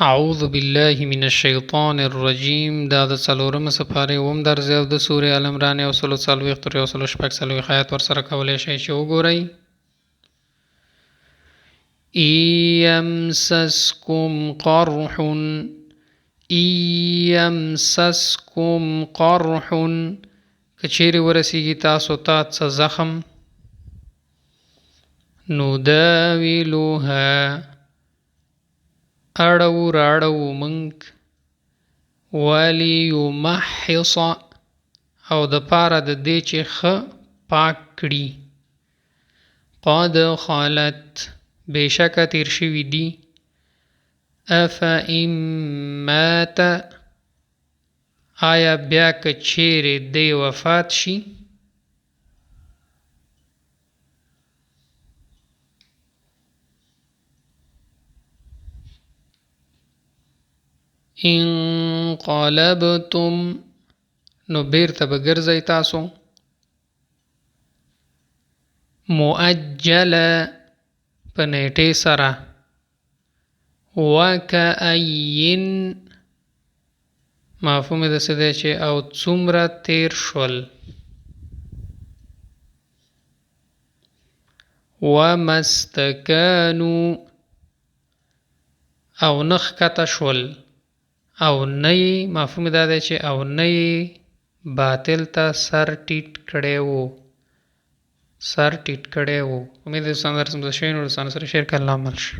اعوذ بالله من الشیطان الرجیم دا د څلورم سپارې اوم درځ او د سورې ال عمران یو سلو څلوېښت تر یو سلو شپږ څلوېښت آیات ورسره کولی شئ چې وګورئ. یمسسکم قرح یمسسکم قرح که چیرې ورسیږي تاسو ته څه زخم نداویلوها اړو راړو منک ولیمحص او د پاره د دې چې ښه پاک کړي قد خالت بېشکه تیر شوي دي افئن مات آیا بیا که چیرې دی وفات شي انقلبتم نو بیرته به ګرځئ تاسو مؤجله په نیټې سره وکأین مفهوم د څه دی چې او څومره تیر شول ومستکانو او نه ښکته شول او نه یې مفهوم دا دی چې او نه یې باطل ته سر ټیټ کړی وو امید د سره شوی نو د سره شیر که الله عمل شي.